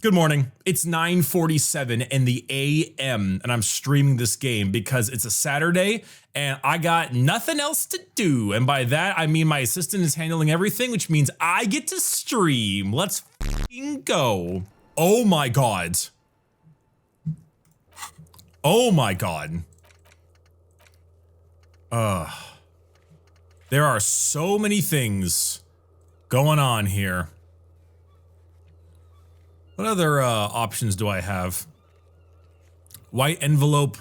Good morning. It's 9:47 in the AM and I'm streaming this game because it's a Saturday and I got nothing else to do. And by that, I mean my assistant is handling everything, which means I get to stream. Let's fucking go. Oh my God. Oh my God. There are so many things going on here. What other options do I have? White envelope,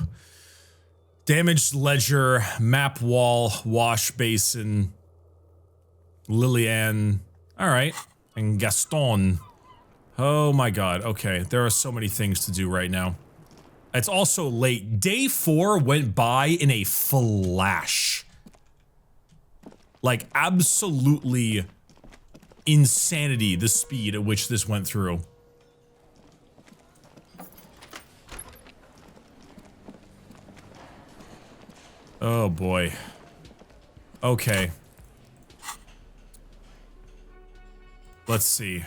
damaged ledger, map wall, wash basin, Lillian. All right, and Gaston. Oh my God. Okay, there are so many things to do right now. It's also late. Day 4 went by in a flash. Like absolutely insanity, the speed at which this went through. Oh boy. Okay. Let's see.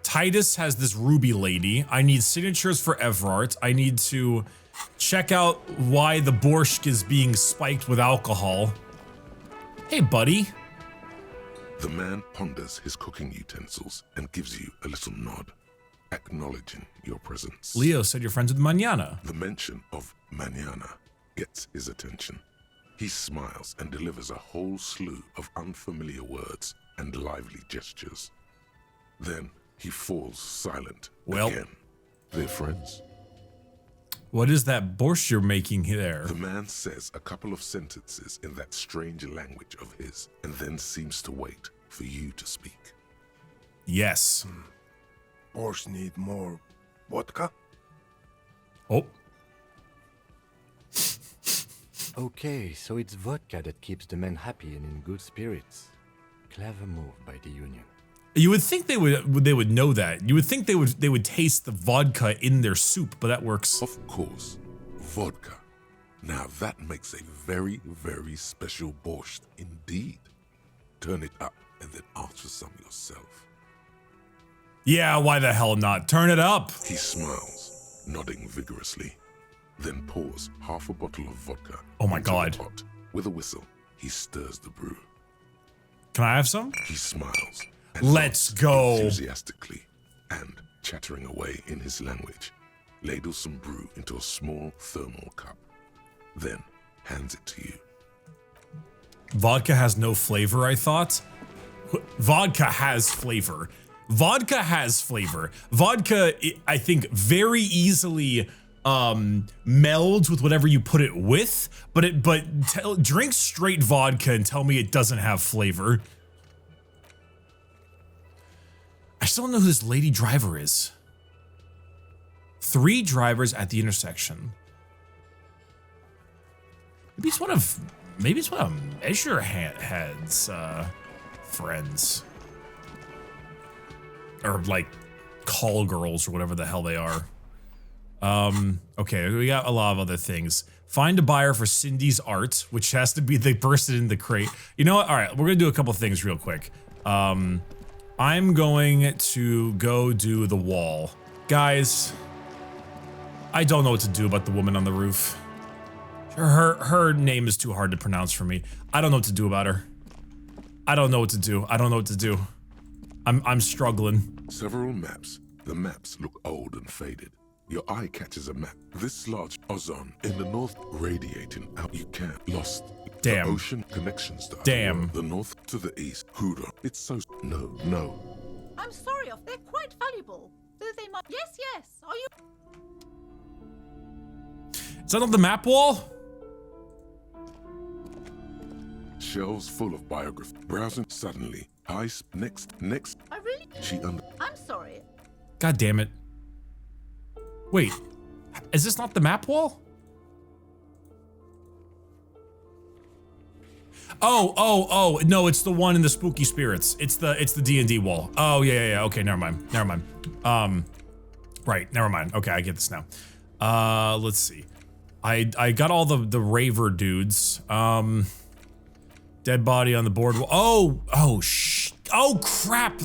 Titus has this ruby lady. I need signatures for Everart. I need to check out why the borscht is being spiked with alcohol. Hey, buddy. The man ponders his cooking utensils and gives you a little nod, acknowledging your presence. Leo said you're friends with Manana. The mention of Manana gets his attention. He smiles and delivers a whole slew of unfamiliar words and lively gestures. Then he falls silent again. They're friends. What is that borscht you're making there? The man says a couple of sentences in that strange language of his and then seems to wait for you to speak. Yes. Borscht need more vodka? Oh. Okay, so it's vodka that keeps the men happy and in good spirits. Clever move by the Union. You would think they would know that. You would think they would taste the vodka in their soup, but that works. Of course, vodka. Now that makes a very, very special borscht indeed. Turn it up and then ask for some yourself. Yeah, why the hell not? Turn it up. He smiles, nodding vigorously, then pours half a bottle of vodka. Oh my into God. the pot. With a whistle, he stirs the brew. Can I have some? He smiles. And Let's nods go. Enthusiastically, and chattering away in his language, ladles some brew into a small thermal cup, then hands it to you. Vodka has no flavor, I thought. Vodka has flavor. Vodka has flavor. Vodka, I think, very easily melds with whatever you put it with, but drink straight vodka and tell me it doesn't have flavor. I still don't know who this lady driver is. 3 drivers at the intersection. Maybe it's one of Measurehead's friends. Or like call girls or whatever the hell they are. Okay, we got a lot of other things. Find a buyer for Cindy's art, which has to be the person in the crate. You know what? All right, we're gonna do a couple things real quick. I'm going to go do the wall. Guys, I don't know what to do about the woman on the roof. Her name is too hard to pronounce for me. I don't know what to do about her. I don't know what to do. I don't know what to do. I'm struggling. Several maps. The maps look old and faded. Your eye catches a map this large. Ozon in the north, radiating out. You can't. Lost. Damn. The ocean connection star. Damn. The north to the east. Huron. It's so. No. I'm sorry, they're quite valuable. Though they might. Yes. Are you? Is that on the map wall? Shelves full of biography. Browsing suddenly. Eyes. Next. I really. I'm sorry. God damn it. Wait, is this not the map wall? Oh, no, it's the one in the Spooky Spirits. It's the D&D wall. Oh, yeah, okay, never mind. Right, never mind. Okay, I get this now. Let's see. I got all the raver dudes. Dead body on the board. Oh crap,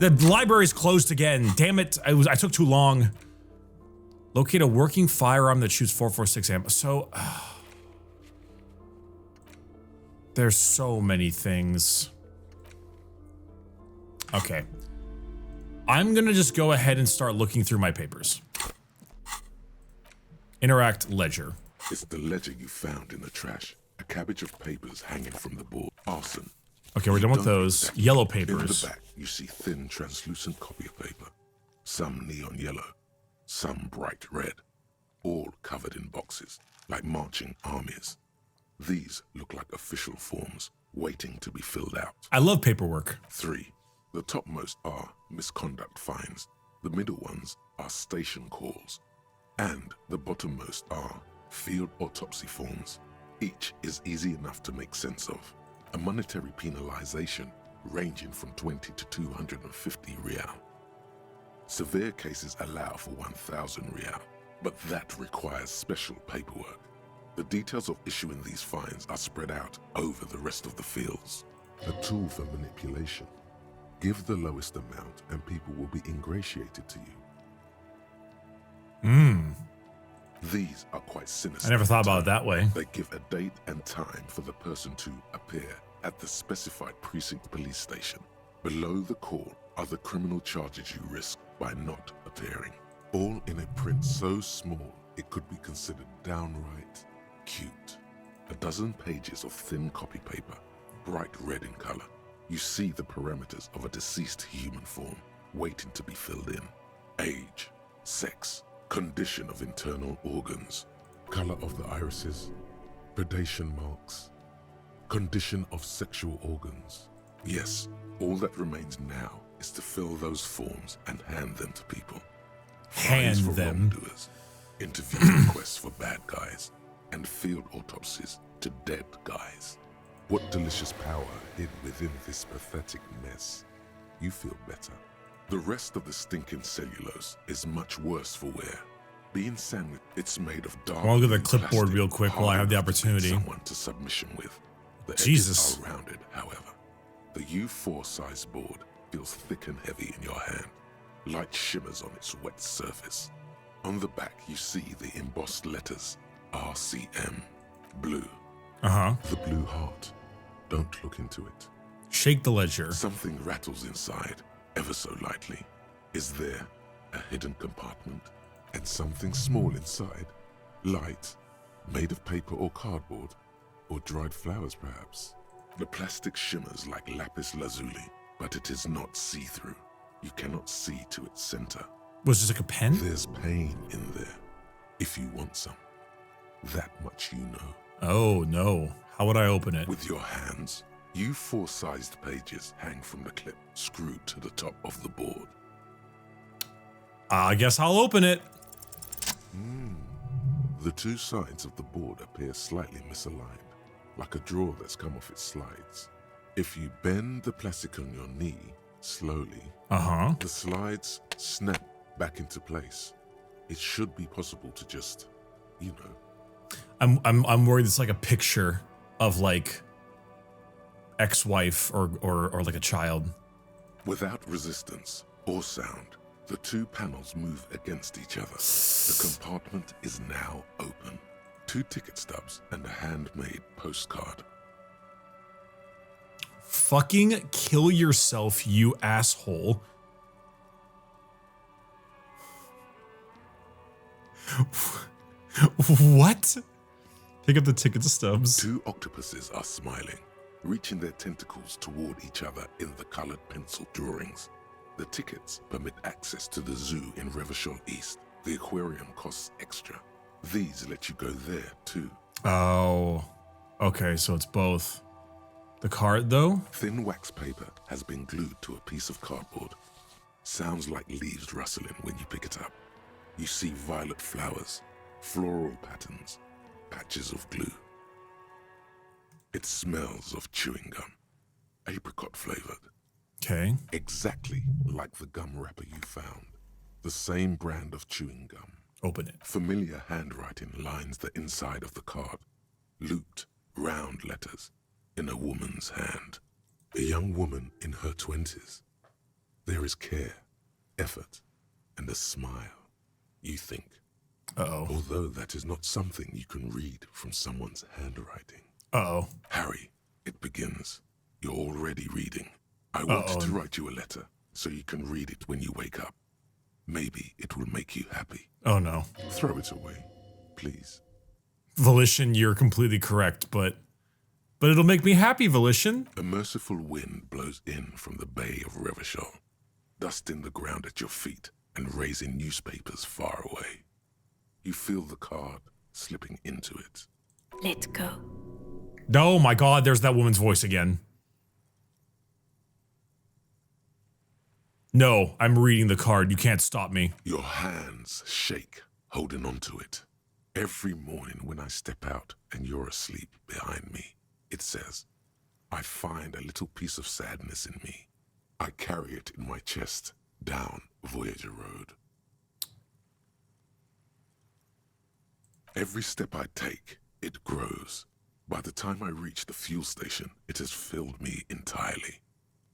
The library's closed again. Damn it. I took too long. Locate a working firearm that shoots 4.46 ammo. So there's so many things. Okay. I'm gonna just go ahead and start looking through my papers. Interact ledger. It's the ledger you found in the trash. A cabbage of papers hanging from the board. Arson. Okay, we're done with those. Yellow papers. In the back, you see thin, translucent copy of paper. Some neon yellow, some bright red, all covered in boxes, like marching armies. These look like official forms, waiting to be filled out. I love paperwork. 3. The topmost are misconduct fines. The middle ones are station calls. And the bottommost are field autopsy forms. Each is easy enough to make sense of. A monetary penalization ranging from 20 to 250 real. Severe cases allow for 1,000 real, but that requires special paperwork. The details of issuing these fines are spread out over the rest of the fields. A tool for manipulation. Give the lowest amount and people will be ingratiated to you. These are quite sinister. I never thought about it that way. They give a date and time for the person to appear at the specified precinct police station. Below the call are the criminal charges you risk by not appearing. All in a print so small it could be considered downright cute. A dozen pages of thin copy paper, bright red in color. You see the parameters of a deceased human form waiting to be filled in. Age, sex, condition of internal organs, color of the irises, predation marks, condition of sexual organs. Yes, all that remains now is to fill those forms and hand them to people. Hand Fines for them. wrongdoers, interview requests for bad guys, and field autopsies to dead guys. What delicious power hid within this pathetic mess. You feel better. The rest of the stinking cellulose is much worse for wear. Being sandwiched, it's made of dark. I'll look at the green clipboard plastic, real quick while I have the hard enough to put opportunity. Someone to submission with. The Jesus. edges are rounded, however. The U4 size board feels thick and heavy in your hand. Light shimmers on its wet surface. On the back, you see the embossed letters RCM, blue. The blue heart. Don't look into it. Shake the ledger. Something rattles inside, ever so lightly. Is there a hidden compartment? And something small inside? Light, made of paper or cardboard? Or dried flowers, perhaps? The plastic shimmers like lapis lazuli, but it is not see-through. You cannot see to its center. Was this like a pen? There's pain in there, if you want some. That much you know. Oh no. How would I open it? With your hands, U4-sized pages hang from the clip screwed to the top of the board. I guess I'll open it. The two sides of the board appear slightly misaligned, like a drawer that's come off its slides. If you bend the plastic on your knee slowly, the slides snap back into place. It should be possible to just, you know. I'm worried it's like a picture of like ex-wife or like a child. Without resistance or sound, the two panels move against each other. The compartment is now open. 2 ticket stubs and a handmade postcard. Fucking kill yourself, you asshole. What? Pick up the ticket stubs. 2 octopuses are smiling, reaching their tentacles toward each other in the colored pencil drawings. The tickets permit access to the zoo in Revachol East. The aquarium costs extra. These let you go there too. Oh, okay, so it's both. The card, though? Thin wax paper has been glued to a piece of cardboard. Sounds like leaves rustling when you pick it up. You see violet flowers, floral patterns, patches of glue. It smells of chewing gum, apricot flavored. Okay. Exactly like the gum wrapper you found. The same brand of chewing gum. Open it. Familiar handwriting lines the inside of the card. Looped, round letters in a woman's hand. A young woman in her 20s. There is care, effort, and a smile, you think. Uh-oh. Although that is not something you can read from someone's handwriting. Uh-oh. Harry, it begins. You're already reading. I wanted to write you a letter so you can read it when you wake up. Maybe it will make you happy. Oh, no. Throw it away, please. Volition, you're completely correct, but it'll make me happy, Volition. A merciful wind blows in from the Bay of Revachol, dusting the ground at your feet and raising newspapers far away. You feel the card slipping into it. Let go. Oh my god, there's that woman's voice again. No, I'm reading the card. You can't stop me. Your hands shake, holding onto it. Every morning when I step out and you're asleep behind me, it says, I find a little piece of sadness in me. I carry it in my chest down Voyager Road. Every step I take, it grows. By the time I reach the fuel station, it has filled me entirely.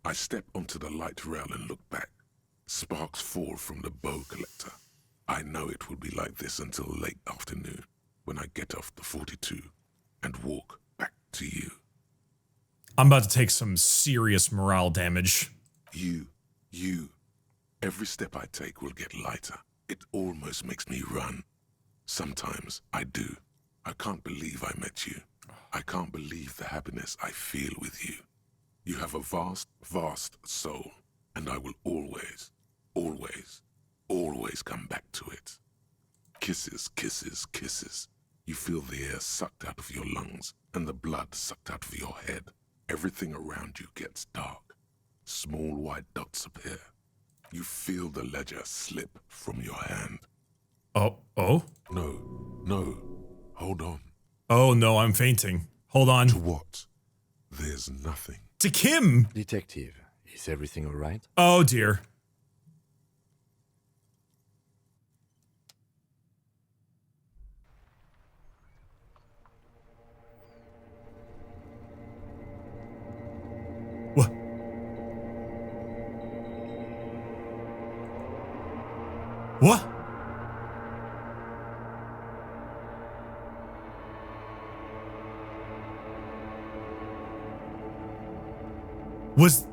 I step onto the light rail and look back. Sparks fall from the bow collector. I know it will be like this until late afternoon, when I get off the 42 and walk back to you. I'm about to take some serious morale damage. You. Every step I take will get lighter. It almost makes me run. Sometimes I do. I can't believe I met you. I can't believe the happiness I feel with you. You have a vast, vast soul, and I will always, always, always come back to it. Kisses, kisses, kisses. You feel the air sucked out of your lungs and the blood sucked out of your head. Everything around you gets dark. Small white dots appear. You feel the ledger slip from your hand. Oh? No. Hold on. Oh no, I'm fainting. Hold on. To what? There's nothing. To Kim! Detective, is everything all right? Oh dear. What? What?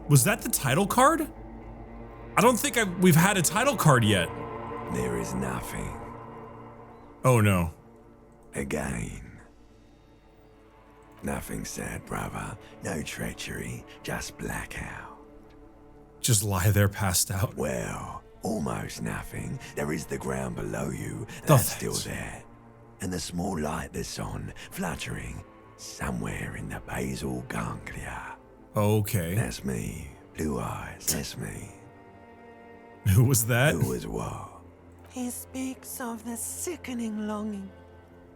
Was that the title card? I don't think we've had a title card yet. There is nothing. Oh no. Again. Nothing sad, brother. No treachery, just blackout. Just lie there passed out. Well, almost nothing. There is the ground below you. Oh, That's still thanks. there. And the small light that's on, fluttering, somewhere in the basal ganglia. Okay. That's me. Blue eyes, that's me. Who was that? Who is what? He speaks of the sickening longing,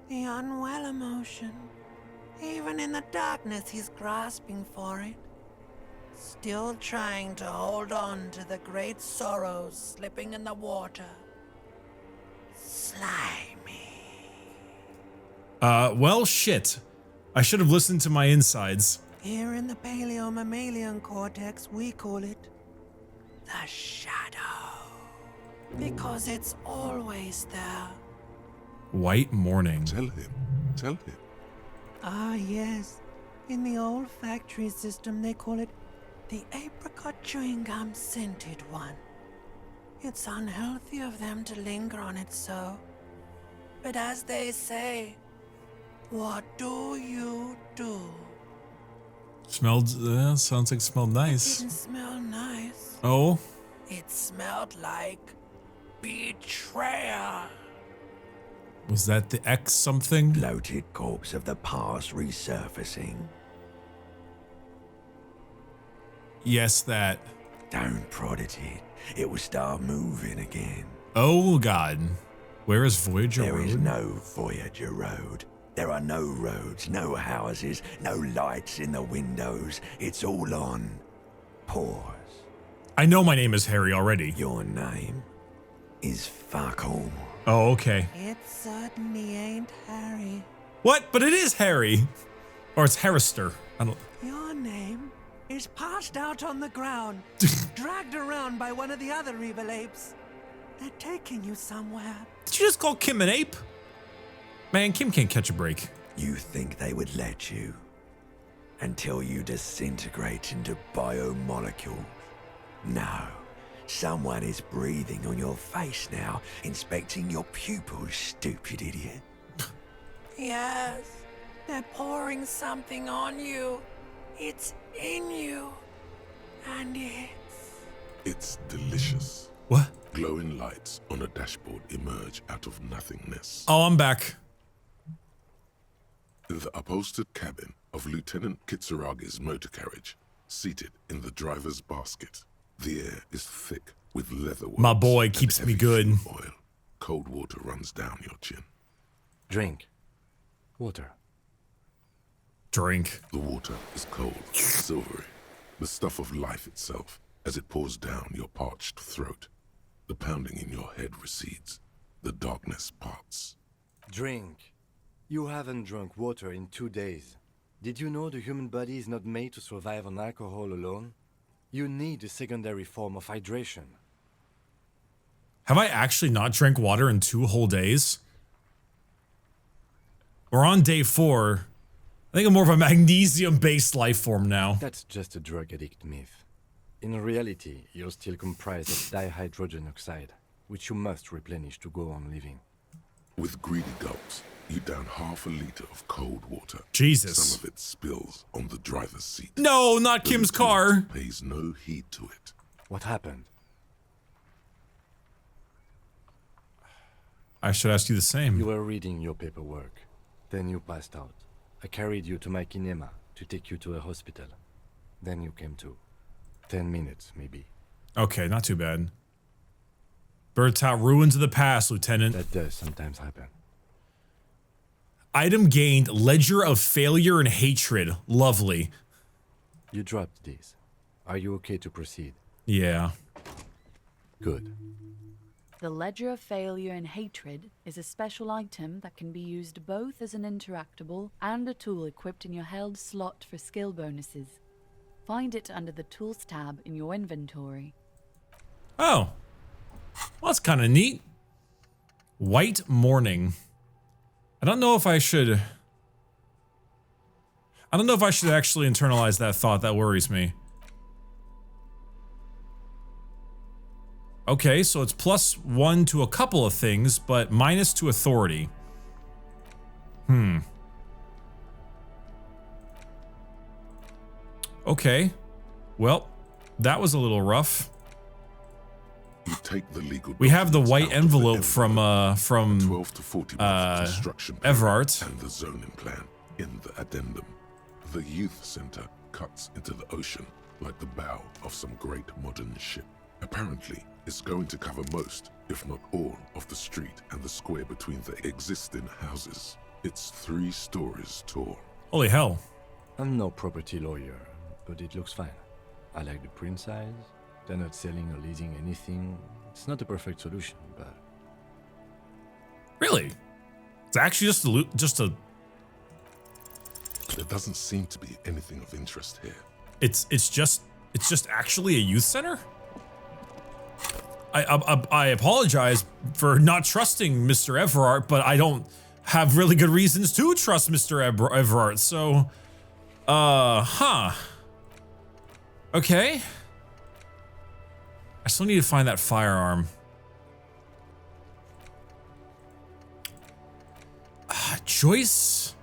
the unwell emotion. Even in the darkness, he's grasping for it. Still trying to hold on to the great sorrows slipping in the water. Slimy. Well, shit. I should have listened to my insides. Here in the paleo-mammalian cortex, we call it the shadow. Because it's always there. White morning. Tell him. Ah, yes. In the olfactory system, they call it the apricot chewing gum scented one. It's unhealthy of them to linger on it so. But as they say, what do you do? Smelled, sounds like it smelled It nice. didn't smell nice. Oh? It smelled like betrayal. Was that the X something? Bloated corpse of the past resurfacing. Yes, that. Don't prod at it. It will start moving again. Oh god. Where is Voyager There is Road? no Voyager Road. There are no roads, no houses, no lights in the windows. It's all on pause. I know my name is Harry already. Your name is fuck all. Oh, okay. It certainly ain't Harry. What? But it is Harry. Or it's Harrister. I don't. Your name is passed out on the ground, dragged around by one of the other evil apes. They're taking you somewhere. Did you just call Kim an ape? Man, Kim can't catch a break. You think they would let you? Until you disintegrate into biomolecules? No. Someone is breathing on your face now, inspecting your pupils, stupid idiot. Yes, they're pouring something on you. It's in you. And It's delicious. What? Glowing lights on a dashboard emerge out of nothingness. Oh, I'm back. The upholstered cabin of Lieutenant Kitsuragi's motor carriage, seated in the driver's basket. The air is thick with leather. My boy keeps me good. Oil. Cold water runs down your chin. Drink. Water. Drink. The water is cold, silvery, the stuff of life itself as it pours down your parched throat. The pounding in your head recedes. The darkness parts. Drink. You haven't drunk water in 2 days. Did you know the human body is not made to survive on alcohol alone? You need a secondary form of hydration. Have I actually not drank water in 2 whole days? We're on day 4. I think I'm more of a magnesium-based life form now. That's just a drug addict myth. In reality, you're still comprised of dihydrogen oxide, which you must replenish to go on living. With greedy gulps, you down half a liter of cold water. Jesus. Some of it spills on the driver's seat. No, not The Kim's lieutenant car. pays no heed to it. What happened? I should ask you the same. You were reading your paperwork. Then you passed out. I carried you to my kinema to take you to a hospital. Then you came to. 10 minutes, maybe. Okay, not too bad. Birds out ruins of the past, Lieutenant. That does sometimes happen. Item gained, Ledger of Failure and Hatred. Lovely. You dropped these. Are you okay to proceed? Yeah. Good. The Ledger of Failure and Hatred is a special item that can be used both as an interactable and a tool equipped in your held slot for skill bonuses. Find it under the Tools tab in your inventory. Oh. Well, that's kind of neat. White Morning. I don't know if I should actually internalize that thought. That worries me. Okay, so it's +1 to a couple of things, but minus to authority. Okay. Well, that was a little rough. You take the legal We have the documents white out of the envelope from 12 to 40 month construction period Everard. and the zoning plan in the addendum. The youth center cuts into the ocean like the bow of some great modern ship. Apparently, it's going to cover most, if not all, of the street and the square between the existing houses. It's 3 stories tall. Holy hell. I'm no property lawyer, but it looks fine. I like the print size. They're not selling or leasing anything. It's not a perfect solution, but... Really? It's actually just a There doesn't seem to be anything of interest here. it's just actually a youth center? I apologize for not trusting Mr. Everard, but I don't have really good reasons to trust Mr. Everard, so... Okay. I still need to find that firearm. Joyce?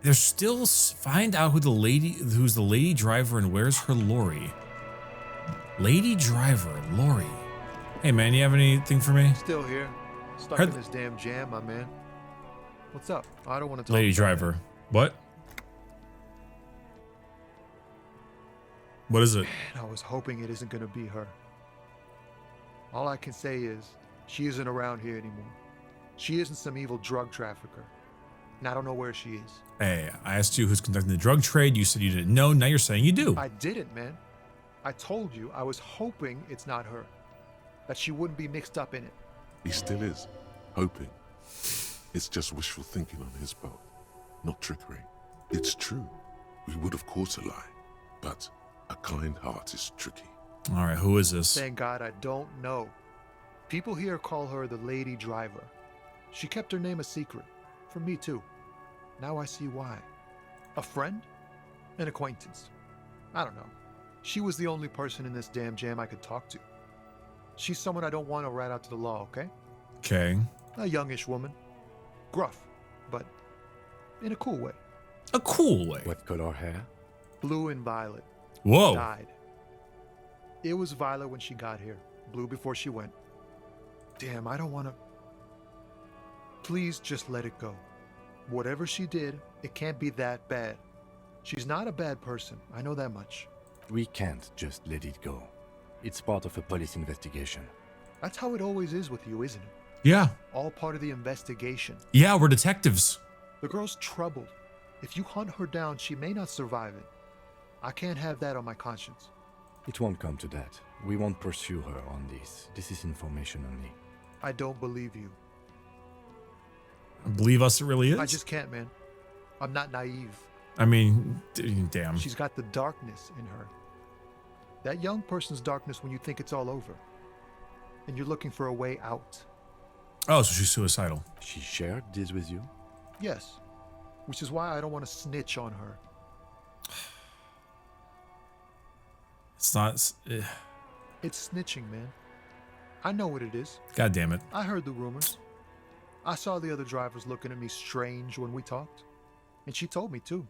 There's still... Find out who's the lady driver and where's her lorry. Lady driver, lorry. Hey man, you have anything for me? Still here. Stuck Heard- in this damn jam, my man. What's up? I don't want to talk. Lady about driver. What? What is it? it. I was hoping it isn't going to be her. All I can say is, she isn't around here anymore. She isn't some evil drug trafficker. And I don't know where she is. Hey, I asked you who's conducting the drug trade. You said you didn't know. Now you're saying you do. I didn't, man. I told you I was hoping it's not her. That she wouldn't be mixed up in it. He still is, hoping. It's just wishful thinking on his part, not trickery. It's true. We would have caught a lie. But a kind heart is tricky. All right, who is this? Thank God I don't know. People here call her the Lady Driver. She kept her name a secret. From me, too. Now I see why. A friend? An acquaintance. I don't know. She was the only person in this damn jam I could talk to. She's someone I don't want to rat out to the law, okay? Okay. A youngish woman. Gruff, but in a cool way. A cool way. What color hair? Blue and violet. Whoa. Died. It was violet when she got here. Blue before she went. Damn, I don't want to... Please just let it go. Whatever she did, it can't be that bad. She's not a bad person. I know that much. We can't just let it go. It's part of a police investigation. That's how it always is with you, isn't it? Yeah. All part of the investigation. Yeah, we're detectives. The girl's troubled. If you hunt her down, she may not survive it. I can't have that on my conscience. It won't come to that. We won't pursue her on this. This is information only. I don't believe you. Believe us, it really is? I just can't, man. I'm not naive. I mean, damn. She's got the darkness in her. That young person's darkness when you think it's all over. And you're looking for a way out. Oh, so she's suicidal. She shared this with you? Yes. Which is why I don't want to snitch on her. It's not... It's snitching, man. I know what it is. God damn it. I heard the rumors. I saw the other drivers looking at me strange when we talked. And she told me, too,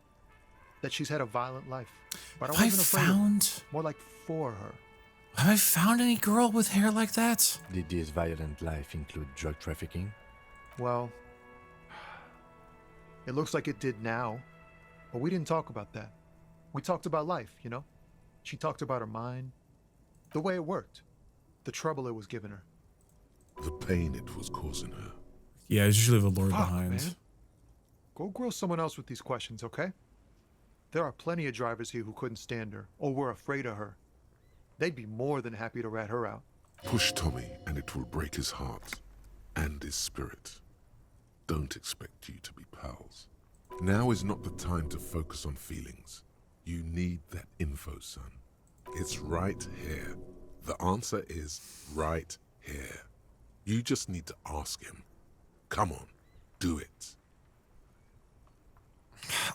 that she's had a violent life. But I wasn't afraid of her. More like for her. Have I found any girl with hair like that? Did this violent life include drug trafficking? Well, it looks like it did now. But we didn't talk about that. We talked about life, you know? She talked about her mind, the way it worked, the trouble it was giving her. The pain it was causing her. Yeah, it's usually the Lord Fuck, behind. man. Go grill someone else with these questions, okay? There are plenty of drivers here who couldn't stand her or were afraid of her. They'd be more than happy to rat her out. Push Tommy and it will break his heart and his spirit. Don't expect you to be pals. Now is not the time to focus on feelings. You need that info, son. It's right here. The answer is right here. You just need to ask him. Come on, do it.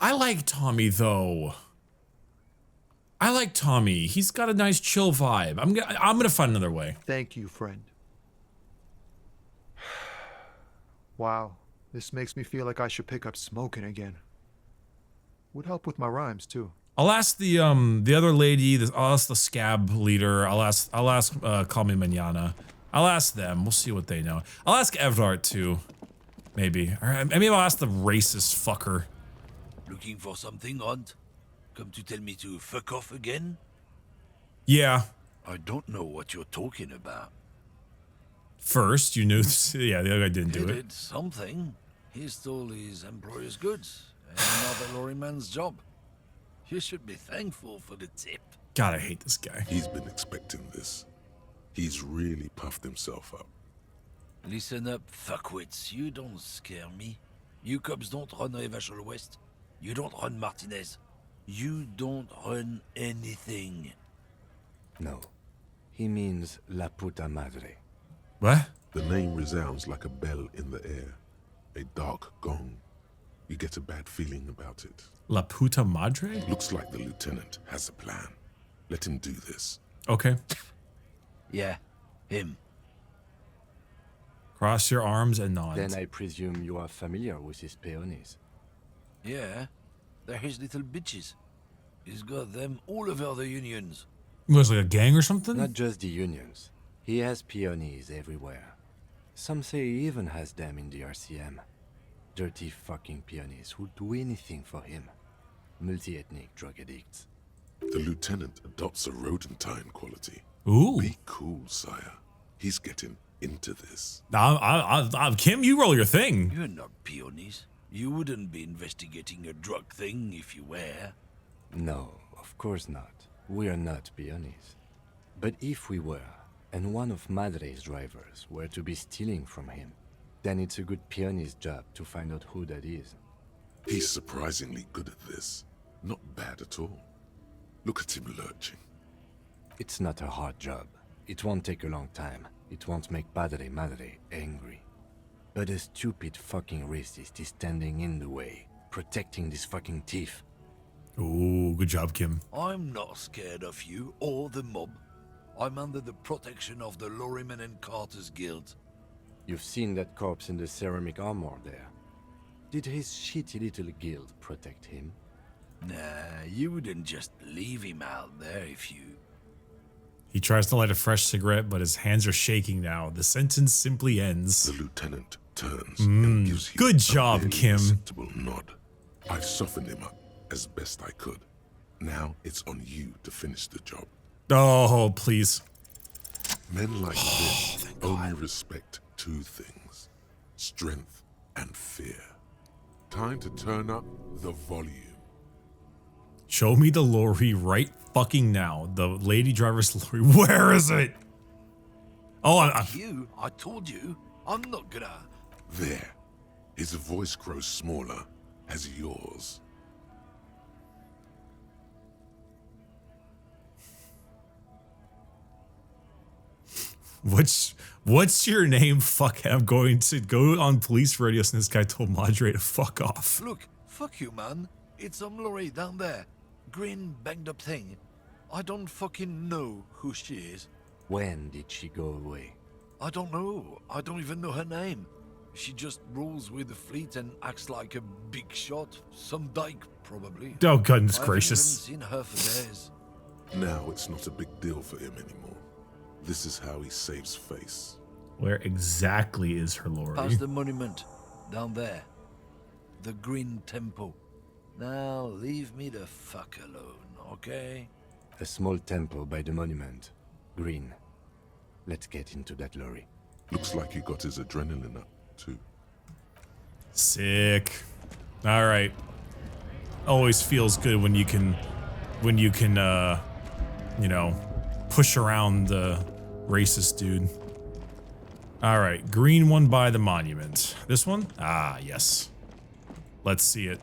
I like Tommy, though. I like Tommy. He's got a nice chill vibe. I'm gonna find another way. Thank you, friend. Wow, this makes me feel like I should pick up smoking again. Would help with my rhymes, too. I'll ask the other lady. I'll ask the scab leader. I'll ask Call Me Mañana. I'll ask them. We'll see what they know. I'll ask Evrart too. Maybe. Or maybe I'll ask the racist fucker. Looking for something, Hunt? Come to tell me to fuck off again? Yeah. I don't know what you're talking about. First, you knew. Yeah, the other guy didn't do He it. did something. He stole his employer's goods and another lorryman's job. You should be thankful for the tip. God, I hate this guy. He's been expecting this. He's really puffed himself up. Listen up, fuckwits. You don't scare me. You cops don't run Revachol West. You don't run Martinez. You don't run anything. No. He means La Puta Madre. What? The name resounds like a bell in the air. A dark gong. You get a bad feeling about it. La puta madre? Looks like the lieutenant has a plan. Let him do this. Okay. Yeah, him. Cross your arms and nod. Then I presume you are familiar with his peonies. Yeah, they're his little bitches. He's got them all over the unions. Was like a gang or something? Not just the unions. He has peonies everywhere. Some say he even has them in the RCM. Dirty fucking peonies who'd do anything for him. Multi-ethnic drug addicts. The lieutenant adopts a rodentine quality. Ooh. Be cool, sire. He's getting into this. Kim, you roll your thing. You're not peonies. You wouldn't be investigating a drug thing if you were. No, of course not. We are not peonies. But if we were, and one of Madre's drivers were to be stealing from him, then it's a good peony's job to find out who that is. He's surprisingly good at this. Not bad at all. Look at him lurching. It's not a hard job. It won't take a long time. It won't make Padre Madre angry. But a stupid fucking racist is standing in the way, protecting this fucking thief. Ooh, good job, Kim. I'm not scared of you or the mob. I'm under the protection of the Lorrymen and Carters Guild. You've seen that corpse in the ceramic armor there. Did his shitty little guild protect him? Nah, you wouldn't just leave him out there if you... He tries to light a fresh cigarette, but his hands are shaking now. The sentence simply ends. The lieutenant turns and gives you Good job, a barely Kim. acceptable nod. I've softened him up as best I could. Now it's on you to finish the job. Oh, please. Men like this only respect two things: strength and fear. Time to turn up the volume. Show me the lorry right fucking now. The lady driver's lorry. Where is it? Oh, You, I told you, I'm not gonna... There. His voice grows smaller as yours. What's your name? Fuck it. I'm going to go on police radio since this guy told Madre to fuck off. Look, fuck you, man. It's some lorry down there. Green, banged up thing. I don't fucking know who she is. When did she go away? I don't know. I don't even know her name. She just rolls with the fleet and acts like a big shot. Some dyke, probably. Oh, goodness gracious. I haven't even seen her for days. Now it's not a big deal for him anymore. This is how he saves face. Where exactly is her lorry? Past the monument. Down there. The Green Temple. Now leave me the fuck alone, okay? A small temple by the monument. Green. Let's get into that lorry. Looks like he got his adrenaline up, too. Sick. All right. Always feels good when you can, you know, push around the racist dude. All right, green one by the monument. This one? Ah, yes. Let's see it.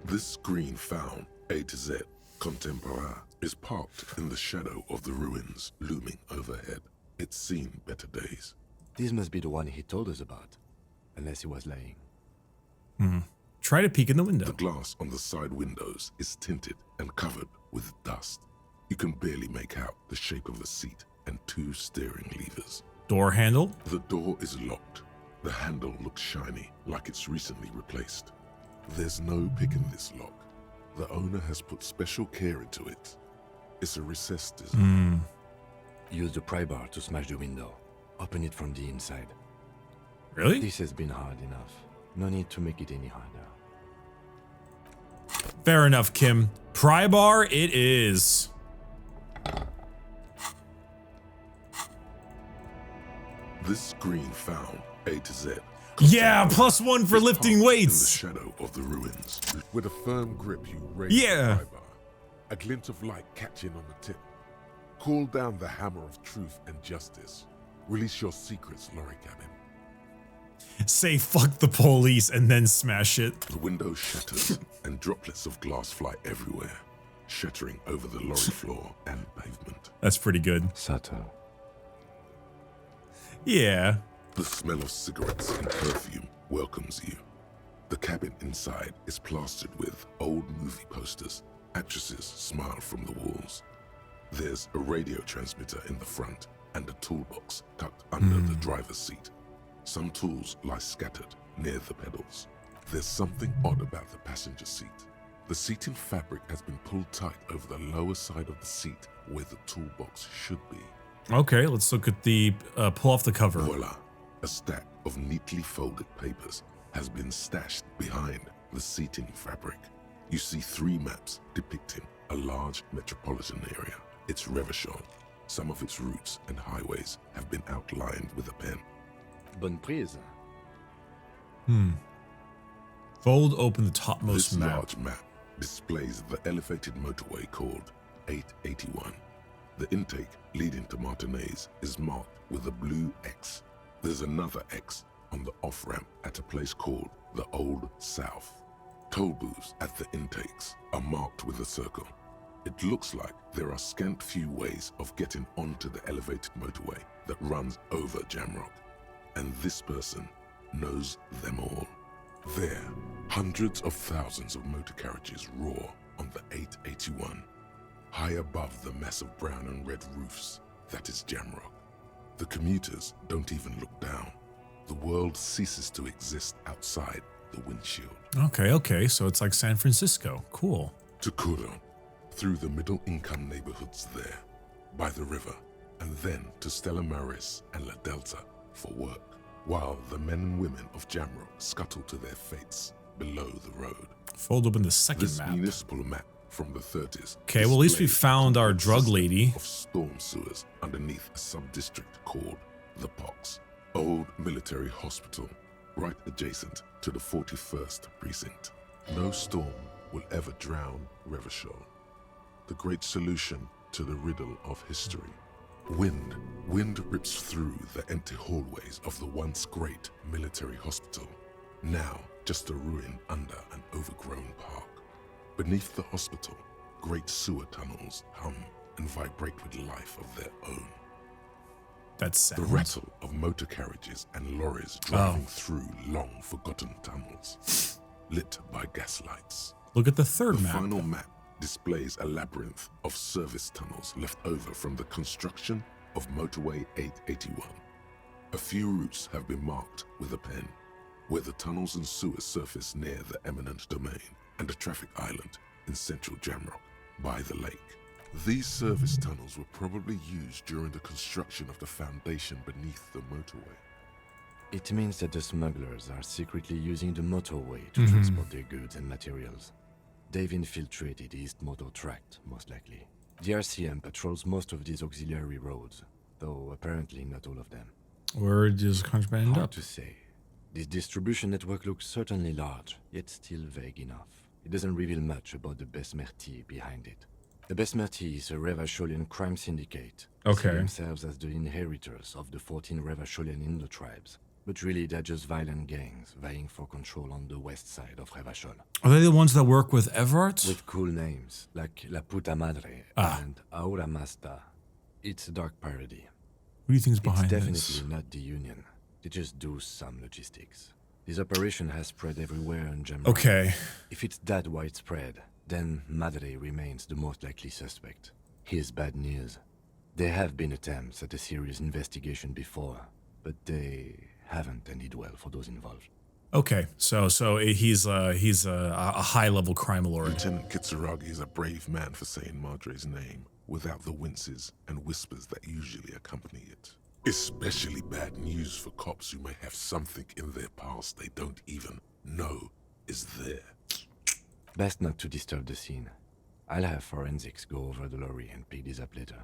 This green found, A to Z, contemporary, is parked in the shadow of the ruins looming overhead. It's seen better days. This must be the one he told us about. Unless he was lying. Try to peek in the window. The glass on the side windows is tinted and covered with dust. You can barely make out the shape of the seat and two steering levers. Door handle. The door is locked. The handle looks shiny, like it's recently replaced. There's no picking this lock. The owner has put special care into it. It's a recessed design. Use the pry bar to smash the window. Open it from the inside. Really? This has been hard enough. No need to make it any harder. Fair enough, Kim. Pry bar it is. This green found, A to Z. Yeah, +1 for is lifting parked weights. In the shadow of the ruins. With a firm grip, you raise Yeah. the pry bar. A glint of light catching on the tip. Call down the hammer of truth and justice. Release your secrets, lorry cabin. Say fuck the police and then smash it. The window shatters and droplets of glass fly everywhere, shattering over the lorry floor and pavement. That's pretty good. Subtle. Yeah. The smell of cigarettes and perfume welcomes you. The cabin inside is plastered with old movie posters. Actresses smile from the walls. There's a radio transmitter in the front and a toolbox tucked under the driver's seat. Some tools lie scattered near the pedals. There's something odd about the passenger seat. The seating fabric has been pulled tight over the lower side of the seat where the toolbox should be. Okay, let's look at the pull off the cover. Voila! A stack of neatly folded papers has been stashed behind the seating fabric. You see 3 maps depicting a large metropolitan area. It's Revachol. Some of its routes and highways have been outlined with a pen. Bonne prise. Fold open the topmost This map. large map displays the elevated motorway called 881. The intake leading to Martinez is marked with a blue X. There's another X on the off-ramp at a place called the Old South. Toll booths at the intakes are marked with a circle. It looks like there are scant few ways of getting onto the elevated motorway that runs over Jamrock, and this person knows them all. There, hundreds of thousands of motor carriages roar on the 881, high above the mess of brown and red roofs that is Jamrock. The commuters don't even look down. The world ceases to exist outside the windshield. Okay, so it's like San Francisco. Cool. To Kuron, through the middle-income neighborhoods there, by the river, and then to Stella Maris and La Delta for work, while the men and women of Jamrock scuttle to their fates below the road. Fold open the second This map. municipal map from the 30s. Okay, well, at least we displays found a our complex drug system lady. of storm sewers underneath a sub-district called the Pox, old military hospital, right adjacent to the 41st precinct. No storm will ever drown Revachol. The great solution to the riddle of history. Wind rips through the empty hallways of the once great military hospital, now just a ruin under an overgrown park. Beneath the hospital, great sewer tunnels hum and vibrate with life of their own. That's sad. The rattle of motor carriages and lorries driving through long forgotten tunnels, lit by gaslights. Look at the third The map. final map displays a labyrinth of service tunnels left over from the construction of Motorway 881. A few routes have been marked with a pen, where the tunnels and sewers surface near the eminent domain and a traffic island in central Jamrock by the lake. These service tunnels were probably used during the construction of the foundation beneath the motorway. It means that the smugglers are secretly using the motorway to transport their goods and materials. They've infiltrated East Motor Tract, most likely. The RCM patrols most of these auxiliary roads, though apparently not all of them. Where does contraband end Hard up? to say. This distribution network looks certainly large, yet still vague enough. It doesn't reveal much about the Besmerti behind it. The Besmerti is a Revacholian crime syndicate. Okay. See themselves as the inheritors of the 14 Revacholian Indo-tribes. But really, they're just violent gangs vying for control on the west side of Revachol. Are they the ones that work with Everart? With cool names, like La Puta Madre and Aura Masta. It's a dark parody. Who do you think is It's behind definitely this? not the Union. They just do some logistics. This operation has spread everywhere in Jamrock. Okay. If it's that widespread, then Madre remains the most likely suspect. Here's bad news. There have been attempts at a serious investigation before, but they haven't ended well for those involved. Okay, so he's a high-level crime lord. Lieutenant Kitsuragi is a brave man for saying Madre's name without the winces and whispers that usually accompany it. Especially bad news for cops who may have something in their past they don't even know is there. Best not to disturb the scene. I'll have forensics go over the lorry and pick these up later.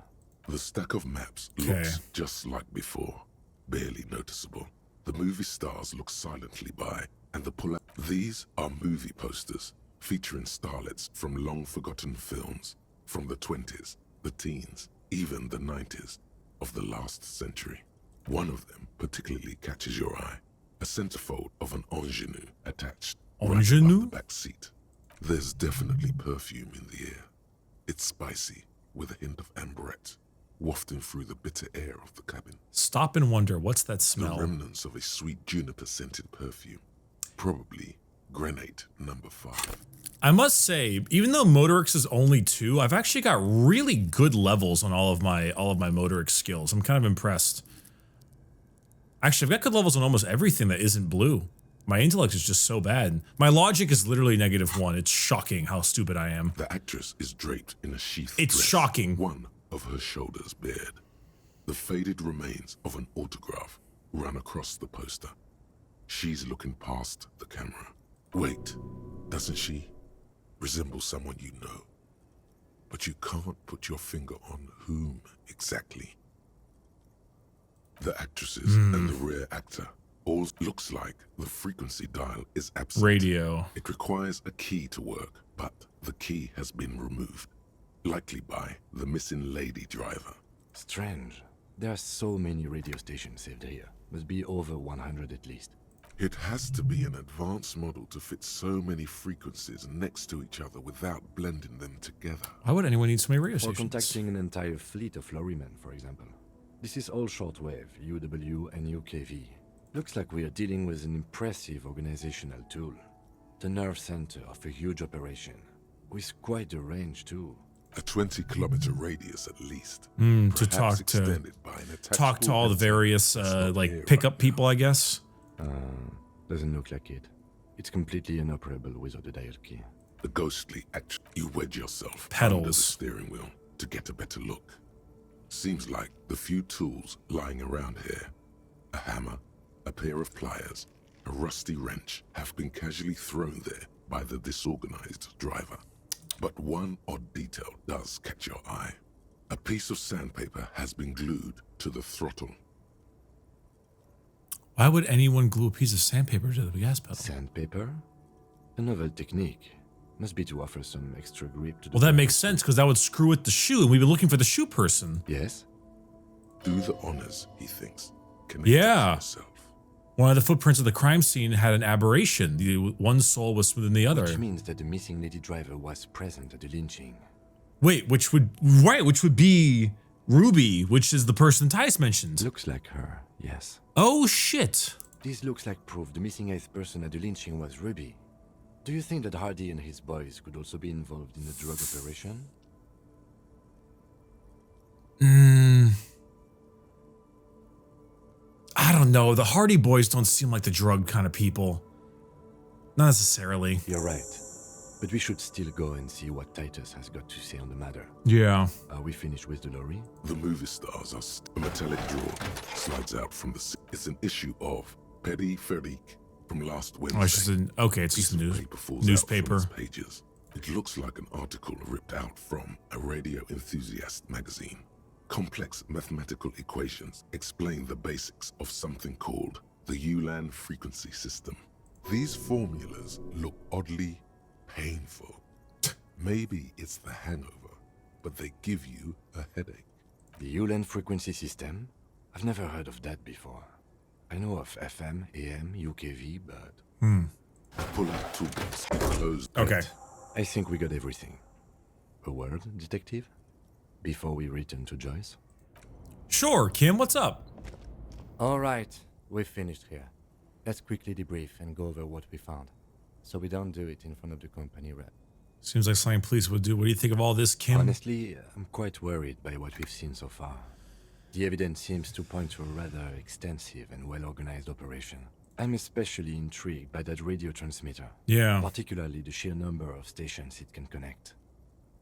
The stack of maps Okay. looks just like before, barely noticeable. The movie stars look silently by, and the pull-out. These are movie posters featuring starlets from long-forgotten films from the 20s, the teens, even the 90s of the last century. One of them particularly catches your eye, a centerfold of an ingenue attached right Ingenue? above the back seat. There's definitely perfume in the air. It's spicy, with a hint of amberette, wafting through the bitter air of the cabin. Stop and wonder, what's that The smell? remnants of a sweet juniper-scented perfume. Probably grenade number 5. I must say, even though Motorix is only 2, I've actually got really good levels on all of my Motorix skills. I'm kind of impressed. Actually, I've got good levels on almost everything that isn't blue. My intellect is just so bad. My logic is literally -1. It's shocking how stupid I am. The actress is draped in a sheath It's dress, shocking. one of her shoulders bared. The faded remains of an autograph run across the poster. She's looking past the camera. Wait, doesn't she resemble someone you know? But you can't put your finger on whom exactly. The actresses and the rear actor. All looks like the frequency dial is absent. Radio. It requires a key to work, but the key has been removed, likely by the missing lady driver. Strange. There are so many radio stations saved here. Must be over 100 at least. It has to be an advanced model to fit so many frequencies next to each other without blending them together. Why would anyone need so many radio Or stations? contacting an entire fleet of lorrymen, for example. This is all shortwave, UW and UKV. Looks like we are dealing with an impressive organizational tool. The nerve center of a huge operation, with quite a range too. A 20-kilometer radius at least. To Perhaps talk extended by an to all the attachable various not like here pickup right people, I guess. Doesn't look like it. It's completely inoperable without a dial key. The ghostly action. You wedge yourself Pedals. under the steering wheel to get a better look. Seems like the few tools lying around here, a hammer, a pair of pliers, a rusty wrench, have been casually thrown there by the disorganized driver. But one odd detail does catch your eye. A piece of sandpaper has been glued to the throttle. Why would anyone glue a piece of sandpaper to the gas pedal? Sandpaper? A novel technique. Must be to offer some extra grip to the Well, that driver. makes sense because that would screw with the shoe, and we've been looking for the shoe person. Yes? Do the honors, he thinks. Connect it to Yeah. yourself. One of the footprints of the crime scene had an aberration. One sole was smoother than the other. Which means that the missing lady driver was present at the lynching. Wait, which would be Ruby, which is the person Tice mentioned. Looks like her, yes. Oh shit. This looks like proof the missing eighth person at the lynching was Ruby. Do you think that Hardy and his boys could also be involved in the drug operation? I don't know. The Hardy Boys don't seem like the drug kind of people. Not necessarily. You're right. But we should still go and see what Titus has got to say on the matter. Yeah. Are we finished with the lorry? The movie stars are a metallic drawer slides out from the seat. It's an issue of Petty Ferrique from last Wednesday. Oh, it's just an okay. It's just a Piece of paper falls out newspaper. from its pages. It looks like an article ripped out from a radio enthusiast magazine. Complex mathematical equations explain the basics of something called the Ulan frequency system. These formulas look oddly painful. Maybe it's the hangover, but they give you a headache. The Ulan frequency system? I've never heard of that before. I know of FM, AM, UKV, but... Pull out toolbox and close. Okay. I think we got everything. A word, detective? Before we return to Joyce? Sure, Kim, what's up? All right, we've finished here. Let's quickly debrief and go over what we found, so we don't do it in front of the company rep. Seems like something police would do. What do you think of all this, Kim? Honestly, I'm quite worried by what we've seen so far. The evidence seems to point to a rather extensive and well-organized operation. I'm especially intrigued by that radio transmitter. Yeah. Particularly the sheer number of stations it can connect.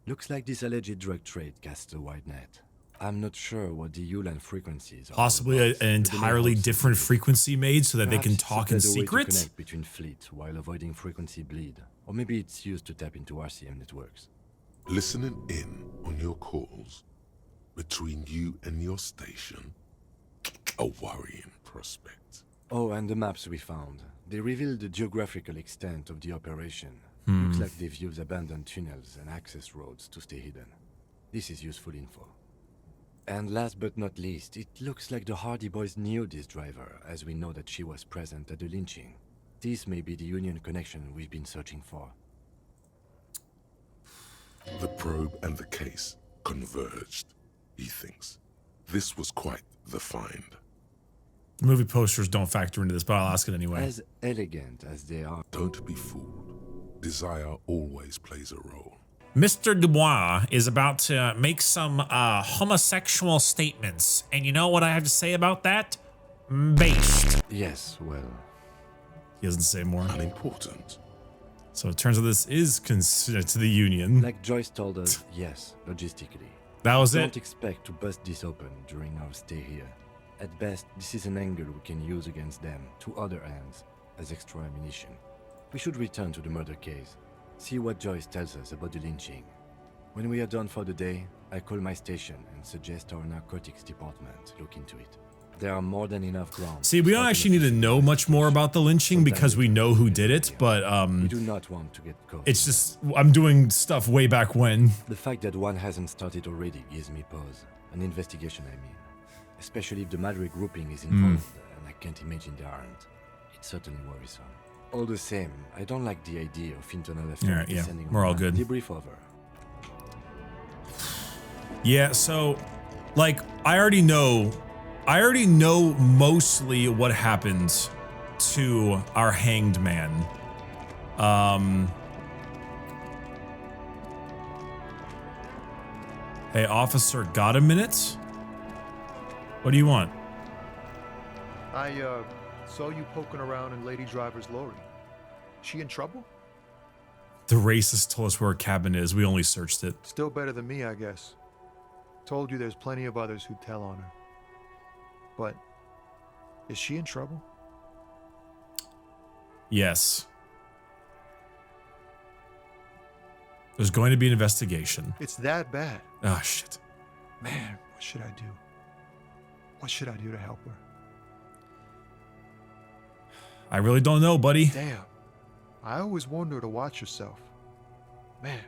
Looks like this alleged drug trade casts a wide net. I'm not sure what the Ulan frequencies are. Possibly all an about, but they may entirely hold different some frequency made so that they can Perhaps talk in it's a better way secret? to connect between fleet while avoiding frequency bleed. Or maybe it's used to tap into RCM networks. Listening in on your calls between you and your station. A worrying prospect. Oh, and the maps we found. They reveal the geographical extent of the operation. Looks like they've used abandoned tunnels and access roads to stay hidden. This is useful info. And last but not least, it looks like the Hardy Boys knew this driver, as we know that she was present at the lynching. This may be the Union connection we've been searching for. The probe and the case converged, he thinks. This was quite the find. The movie posters don't factor into this, but I'll ask it anyway. As elegant as they are, Don't be fooled. Desire always plays a role. Mr. Dubois is about to make some homosexual statements. And you know what I have to say about that? Based. yes, well, He doesn't say more. Unimportant. So it turns out this is considered to the Union. like Joyce told us, yes, logistically. That was Don't it. expect to bust this open during our stay here. At best, this is an angle we can use against them, to other ends, as extra ammunition. We should return to the murder case, see what Joyce tells us about the lynching. When we are done for the day, I call my station and suggest our narcotics department look into it. There are more than enough grounds. See, we don't actually need to know much more about the lynching because we know who did it, but We do not want to get caught. it's just I'm doing stuff way back when. The fact that one hasn't started already gives me pause. An investigation, I mean. Especially if the Madrid grouping is involved, and I can't imagine they aren't. It's certainly worrisome. All the same, I don't like the idea of internal affairs Alright, yeah, descending on we're all my good. Debrief over. Yeah, so, like, I already know mostly what happened to our hanged man. Hey, officer, got a minute? What do you want? I saw you poking around in Lady Driver's lorry. She in trouble? The racist told us where her cabin is. We only searched it. Still better than me, I guess. Told you there's plenty of others who'd tell on her. But is she in trouble? Yes. There's going to be an investigation. It's that bad. Oh, shit. Man, what should I do? What should I do to help her? I really don't know, buddy. Damn. I always warned her to watch herself. Man.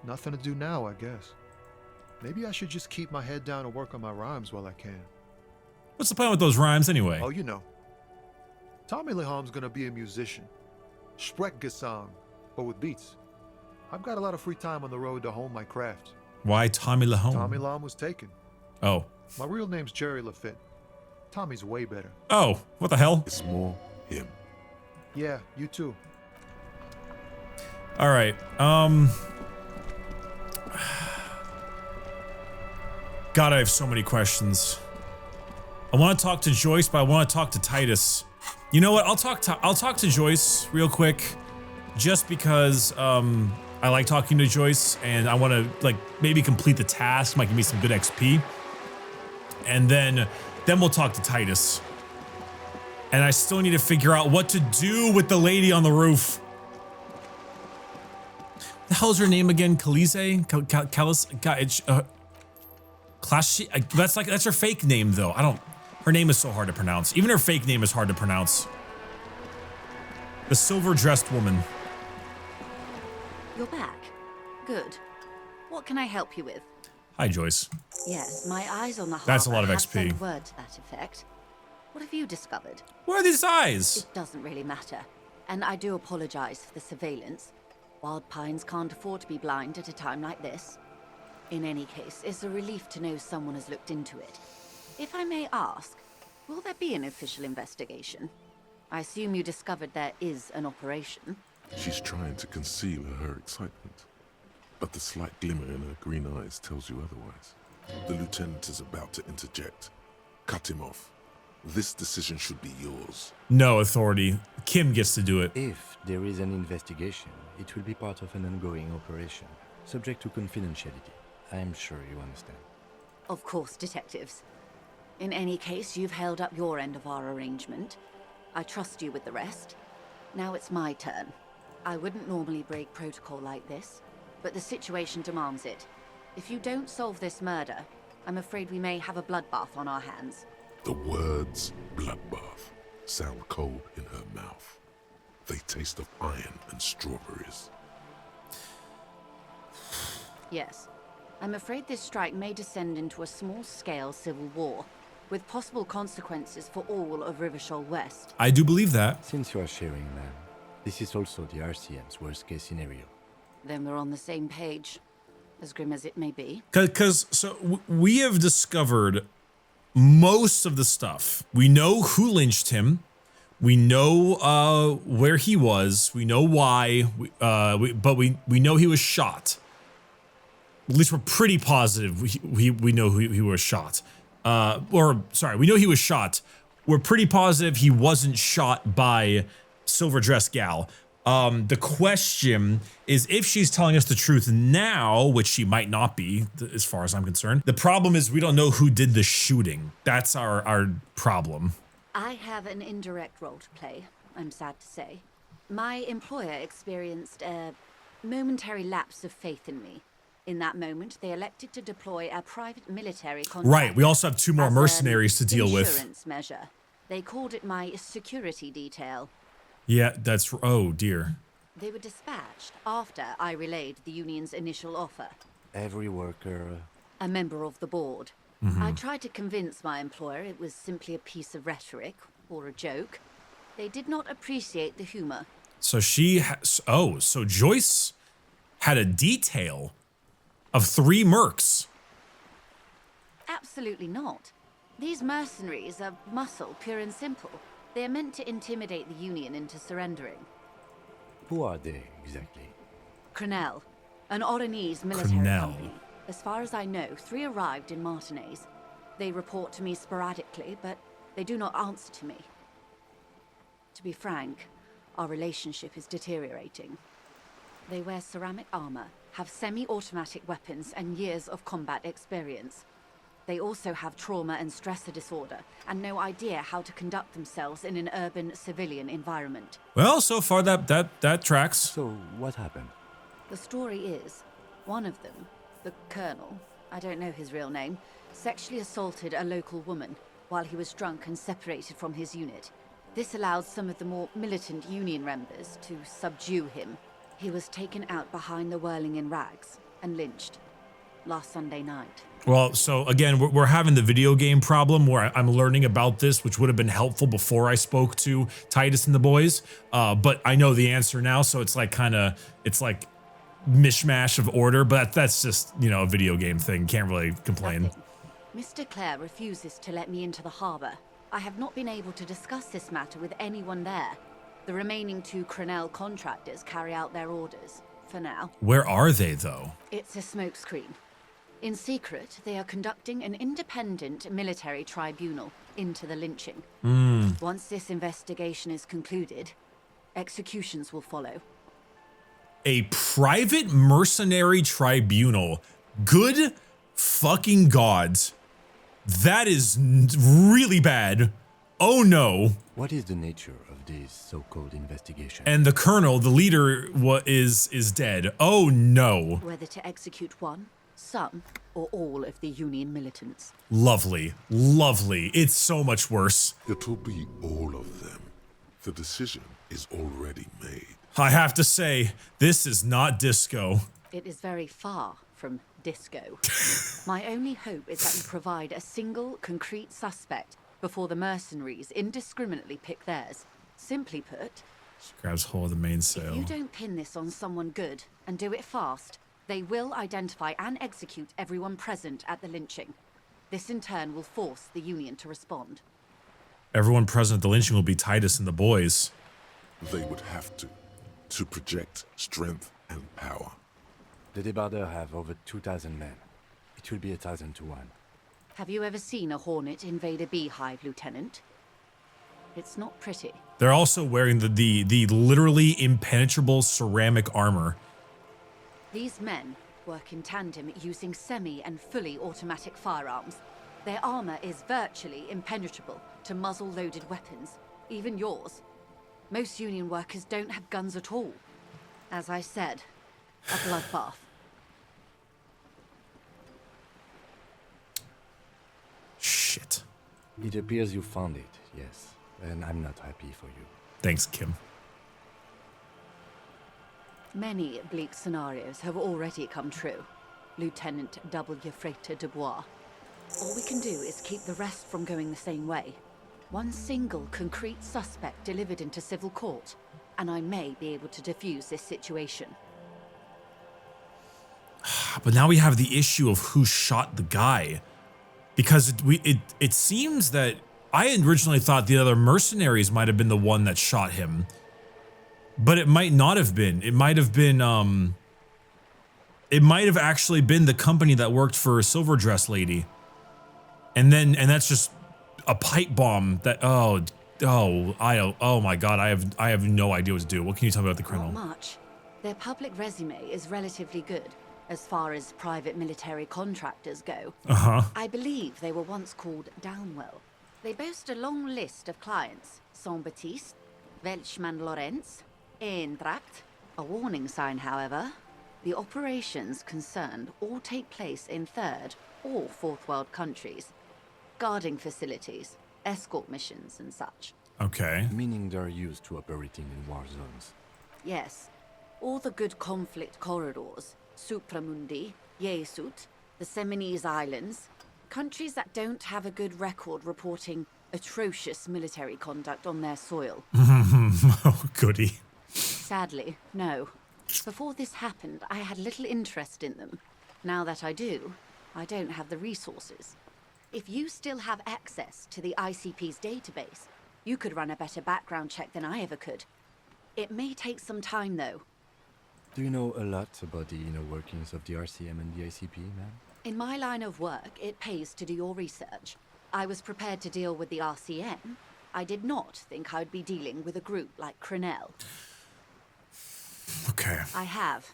Nothing to do now, I guess. Maybe I should just keep my head down and work on my rhymes while I can. What's the plan with those rhymes anyway? Oh, you know. Tommy Leham's gonna be a musician. Sprechgesang, but with beats. I've got a lot of free time on the road to hone my craft. Why Tommy Lahome? Tommy Lam was taken. Oh. My real name's Jerry Lafitte. Tommy's way better. Oh, what the hell? It's more him. Yeah, you too. All right. God, I have so many questions. I want to talk to Joyce, but I want to talk to Titus. You know what? I'll talk to Joyce real quick, just because I like talking to Joyce, and I want to like maybe complete the task. Might give me some good XP, and then we'll talk to Titus. And I still need to figure out what to do with the lady on the roof. The hell's her name again? Khaleesi? That's her fake name though. Her name is so hard to pronounce. Even her fake name is hard to pronounce. The silver-dressed woman. You're back. Good. What can I help you with? Hi, Joyce. Yes, my eyes on the That's a lot of have XP. sent word to that effect. What have you discovered? Where are these eyes? It doesn't really matter. And I do apologize for the surveillance. Wild Pines can't afford to be blind at a time like this. In any case, it's a relief to know someone has looked into it. If I may ask, will there be an official investigation? I assume you discovered there is an operation. She's trying to conceal her excitement, but the slight glimmer in her green eyes tells you otherwise. The lieutenant is about to interject. Cut him off. This decision should be yours. No, authority. Kim gets to do it. If there is an investigation, it will be part of an ongoing operation, subject to confidentiality. I'm sure you understand. Of course, detectives. In any case, you've held up your end of our arrangement. I trust you with the rest. Now it's my turn. I wouldn't normally break protocol like this, but the situation demands it. If you don't solve this murder, I'm afraid we may have a bloodbath on our hands. The words bloodbath sound cold in her mouth. They taste of iron and strawberries. Yes. I'm afraid this strike may descend into a small-scale civil war, with possible consequences for all of Rivershoal West. I do believe that. Since you are sharing, ma'am, this is also the RCM's worst-case scenario. Then we're on the same page, as grim as it may be. So we have discovered most of the stuff. We know who lynched him. We know where he was. We know why. But we know he was shot. At least we're pretty positive we know he was shot. We know he was shot. We're pretty positive he wasn't shot by Silver Dress Gal. The question is if she's telling us the truth now, which she might not be, as far as I'm concerned. The problem is we don't know who did the shooting. That's our problem. I have an indirect role to play, I'm sad to say. My employer experienced a momentary lapse of faith in me. In that moment, they elected to deploy a private military contract. Right, we also have 2 more as mercenaries to deal with. Insurance measure. They called it my security detail. Yeah, that's, oh dear. They were dispatched after I relayed the union's initial offer. Every worker... A member of the board. I tried to convince my employer it was simply a piece of rhetoric, or a joke. They did not appreciate the humor. So so Joyce had a detail of 3 mercs. Absolutely not. These mercenaries are muscle, pure and simple. They are meant to intimidate the Union into surrendering. Who are they, exactly? Crenel, an Oranese military Crenel. company. As far as I know, 3 arrived in Martinez. They report to me sporadically, but they do not answer to me. To be frank, our relationship is deteriorating. They wear ceramic armor, have semi-automatic weapons, and years of combat experience. They also have trauma and stressor disorder, and no idea how to conduct themselves in an urban civilian environment. Well, so far that tracks. So, what happened? The story is, one of them, the Colonel, I don't know his real name, sexually assaulted a local woman while he was drunk and separated from his unit. This allowed some of the more militant Union members to subdue him. He was taken out behind the whirling in rags and lynched last Sunday night. Well, so again, we're having the video game problem where I'm learning about this, which would have been helpful before I spoke to Titus and the boys. But I know the answer now, so it's like it's like mishmash of order, but that's just, you know, a video game thing. Can't really complain. Nothing. Mr. Clare refuses to let me into the harbor. I have not been able to discuss this matter with anyone there. The remaining 2 Crenel contractors carry out their orders, for now. Where are they, though? It's a smokescreen. In secret, they are conducting an independent military tribunal into the lynching. Once this investigation is concluded, executions will follow. A private mercenary tribunal. Good fucking gods. That is really bad. Oh no. What is the nature of this so-called investigation? And the colonel, the leader, is dead. Oh no. Whether to execute one, some, or all of the Union militants. Lovely. Lovely. It's so much worse. It'll be all of them. The decision is already made. I have to say, this is not disco. It is very far from disco. My only hope is that you provide a single, concrete suspect before the mercenaries indiscriminately pick theirs. Simply put, She grabs hold of the mainsail. if you don't pin this on someone good and do it fast, they will identify and execute everyone present at the lynching. This in turn will force the Union to respond. Everyone present at the lynching will be Titus and the boys. They would have to project strength and power. The Debardeurs have over 2,000 men. It will be 1,000 to 1. Have you ever seen a Hornet invade a beehive, Lieutenant? It's not pretty. They're also wearing the literally impenetrable ceramic armor. These men work in tandem using semi and fully automatic firearms. Their armor is virtually impenetrable to muzzle-loaded weapons, even yours. Most Union workers don't have guns at all. As I said, a bloodbath. Shit. It appears you found it, yes. And I'm not happy for you. Thanks, Kim. Many bleak scenarios have already come true, Lieutenant W. Frater de Bois. All we can do is keep the rest from going the same way. One single concrete suspect delivered into civil court, and I may be able to defuse this situation. But now we have the issue of who shot the guy. Because it seems that I originally thought the other mercenaries might have been the one that shot him. But it might not have been. It might have been, it might have actually been the company that worked for Silverdress Lady. And that's just a pipe bomb that, oh my God, I have no idea what to do. What can you tell me about the criminal? Not much. Their public resume is relatively good, as far as private military contractors go. I believe they were once called Downwell. They boast a long list of clients. Saint-Baptiste, Welchman-Lorenz, Eintracht. A warning sign, however. The operations concerned all take place in third or fourth world countries. Guarding facilities, escort missions and such. Okay. Meaning they're used to operating in war zones. Yes. All the good conflict corridors. Supramundi, Yesut, the Seminese Islands. Countries that don't have a good record reporting atrocious military conduct on their soil. Oh, goody. Sadly, no. Before this happened, I had little interest in them. Now that I do, I don't have the resources. If you still have access to the ICP's database, you could run a better background check than I ever could. It may take some time, though. Do you know a lot about the inner workings of the RCM and the ICP, ma'am? In my line of work, it pays to do your research. I was prepared to deal with the RCM. I did not think I'd be dealing with a group like Crenell. Okay. I have.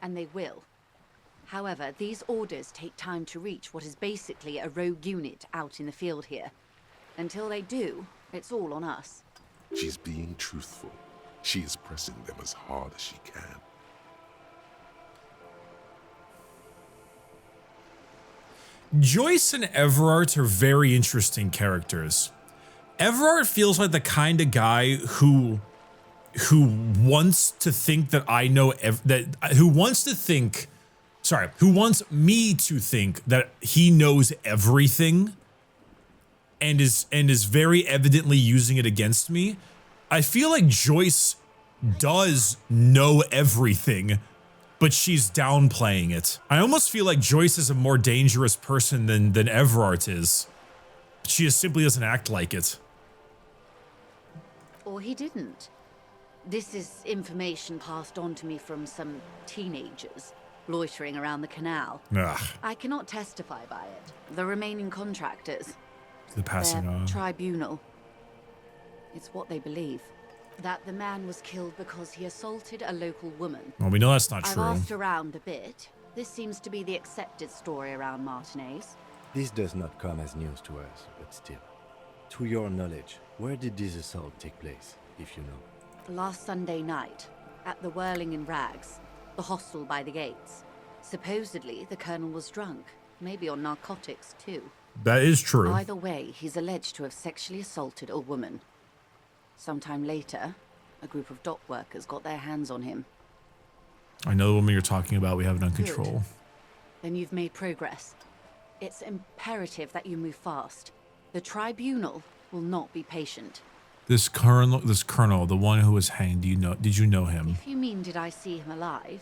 And they will. However, these orders take time to reach what is basically a rogue unit out in the field here. Until they do, it's all on us. She's being truthful. She is pressing them as hard as she can. Joyce and Everard are very interesting characters. Everard feels like the kind of guy who wants to think that I know who wants me to think that he knows everything and is very evidently using it against me. I feel like Joyce does know everything, but she's downplaying it. I almost feel like Joyce is a more dangerous person than Everard is. She just simply doesn't act like it. Or he didn't. This is information passed on to me from some teenagers loitering around the canal. Ugh. I cannot testify by it. The remaining contractors, The passing their on. tribunal. It's what they believe. That the man was killed because he assaulted a local woman. Well, we know that's not I've true. asked around a bit. This seems to be the accepted story around Martinez. This does not come as news to us, but still. To your knowledge, where did this assault take place, if you know? Last Sunday night, at the Whirling in Rags, the hostel by the gates. Supposedly, the colonel was drunk, maybe on narcotics too. That is true. Either way, he's alleged to have sexually assaulted a woman. Sometime later, a group of dock workers got their hands on him. I know the woman you're talking about. We have it under control. Then you've made progress. It's imperative that you move fast. The tribunal will not be patient. This colonel, the one who was hanged, did you know him? If you mean did I see him alive?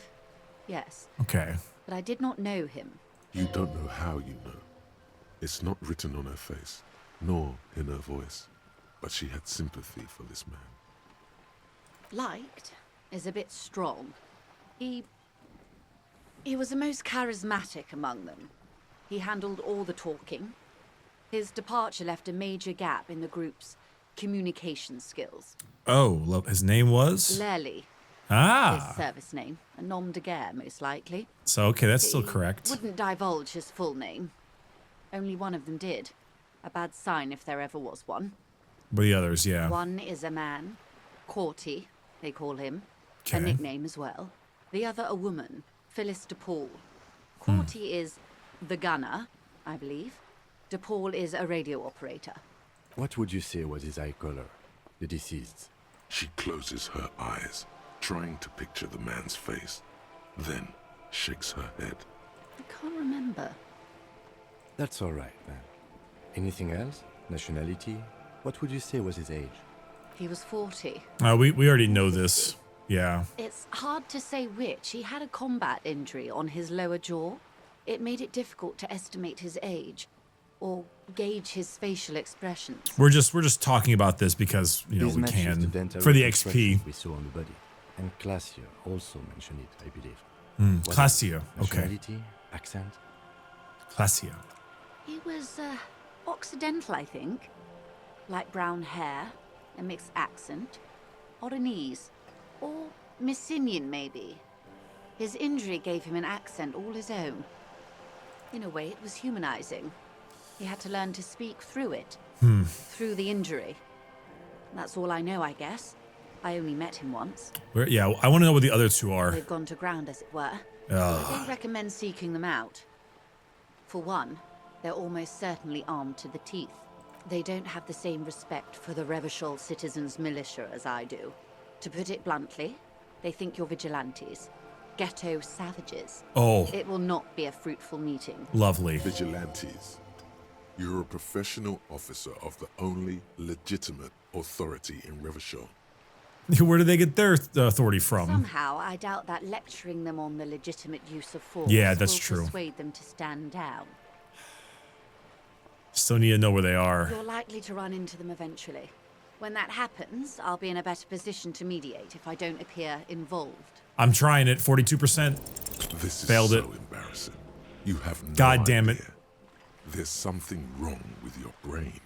Yes. Okay. But I did not know him. You don't know how you know. It's not written on her face, nor in her voice. But she had sympathy for this man. Liked is a bit strong. He was the most charismatic among them. He handled all the talking. His departure left a major gap in the group's communication skills. Oh, his name was? Lely. Ah. His service name. A nom de guerre, most likely. So, okay, that's still He correct. wouldn't divulge his full name. Only one of them did. A bad sign if there ever was one. But the others, yeah. One is a man. Corty, they call him. Okay. A nickname as well. The other a woman. Phyllis DePaul. Corty is the gunner, I believe. DePaul is a radio operator. What would you say was his eye color, the deceased's? She closes her eyes, trying to picture the man's face, then shakes her head. I can't remember. That's all right, man. Anything else? Nationality? What would you say was his age? He was 40. We already know this. Yeah. It's hard to say which. He had a combat injury on his lower jaw. It made it difficult to estimate his age or gauge his facial expressions. We're just talking about this because, This we matches can. the dental For the reconstruction XP. we saw on the body. And Classier also mentioned it, I believe. What Classier. else? Okay. Nationality? Accent? Classier. He was Occidental, I think. Light brown hair, a mixed accent, Oranese, or Messinian maybe. His injury gave him an accent all his own. In a way, it was humanizing. He had to learn to speak through it, through the injury. That's all I know, I guess. I only met him once. Yeah, I want to know what the other two are. They've gone to ground, as it were. I don't recommend seeking them out. For one, they're almost certainly armed to the teeth. They don't have the same respect for the Revachol citizens' militia as I do. To put it bluntly, they think you're vigilantes. Ghetto savages. Oh, It will not be a fruitful meeting. lovely. Vigilantes. You're a professional officer of the only legitimate authority in Revachol. Where do they get their authority from? Somehow, I doubt that lecturing them on the legitimate use of force Yeah, that's will true. persuade them to stand down. Still need to know where they are. You're likely to run into them eventually. When that happens, I'll be in a better position to mediate if I don't appear involved. I'm trying it. 42%. This is Failed so it. embarrassing. You have no God damn it. idea. There's something wrong with your brain.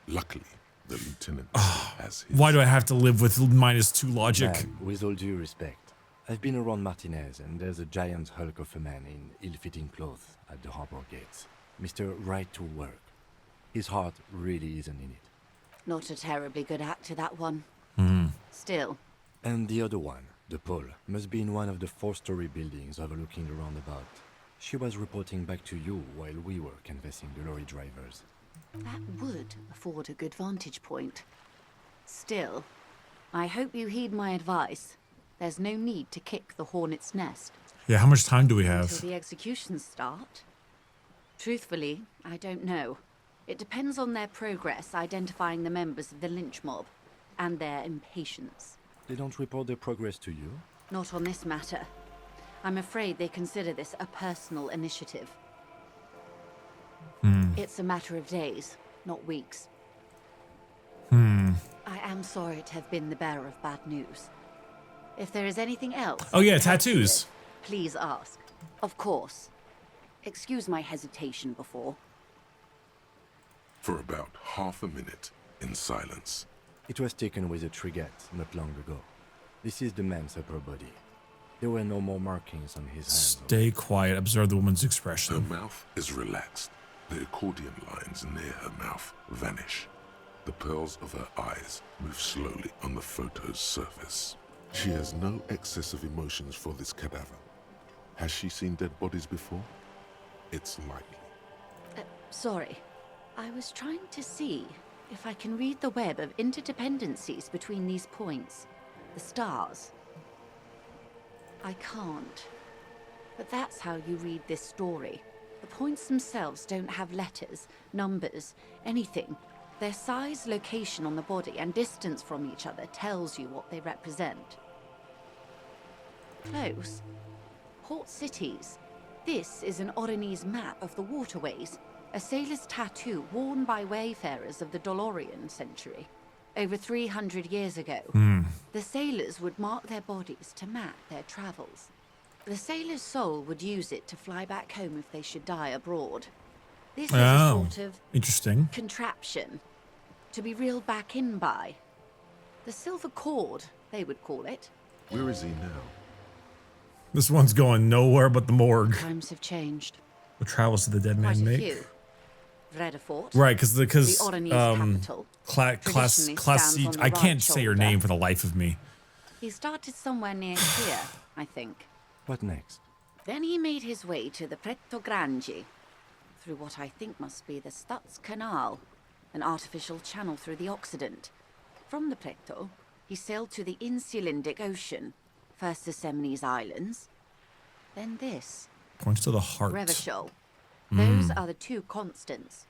Luckily, the lieutenant has his. Why do I have to live with -2 logic? Ma'am, with all due respect, I've been around Martinez, and there's a giant hulk of a man in ill-fitting clothes at the harbor gates. Mr. Right to Work. His heart really isn't in it. Not a terribly good actor, that one. Still. And the other one, the Pole, must be in one of the 4-story buildings overlooking the roundabout. She was reporting back to you while we were canvassing the lorry drivers. That would afford a good vantage point. Still, I hope you heed my advice. There's no need to kick the hornet's nest. Yeah, how much time do we Until have? the executions start? Truthfully, I don't know. It depends on their progress identifying the members of the lynch mob and their impatience. They don't report their progress to you? Not on this matter. I'm afraid they consider this a personal initiative. It's a matter of days, not weeks. I am sorry to have been the bearer of bad news. If there is anything else... Oh yeah, I can help you tattoos. with, please ask. Of course. Excuse my hesitation before. For about half a minute, in silence. It was taken with a trigette not long ago. This is the man's upper body. There were no more markings on his hands. Stay quiet. Observe the woman's Her expression. mouth is relaxed. The accordion lines near her mouth vanish. The pearls of her eyes move slowly on the photo's surface. She has no excess of emotions for this cadaver. Has she seen dead bodies before? It's likely. Sorry. I was trying to see if I can read the web of interdependencies between these points. The stars. I can't. But that's how you read this story. The points themselves don't have letters, numbers, anything. Their size, location on the body, and distance from each other tells you what they represent. Close. Port cities. This is an Oronese map of the waterways, a sailor's tattoo worn by wayfarers of the Dolorian century. Over 300 years ago, the sailors would mark their bodies to map their travels. The sailor's soul would use it to fly back home if they should die abroad. This is a sort of Interesting. contraption to be reeled back in by. The silver cord, they would call it. Where is he now? This one's going nowhere but the morgue. Times have changed. What travels did the dead Quite man a make? few. Vredefort, Right, because the Oronese capital. Traditionally stands on the I right can't say her shoulder. name for the life of me. He started somewhere near here, I think. What next? Then he made his way to the Pretto Grande, through what I think must be the Stutz Canal, an artificial channel through the Occident. From the Pretto, he sailed to the Insulindic Ocean, first the Semnes Islands, then this, Points to the heart. Revachol. Those are the two constants.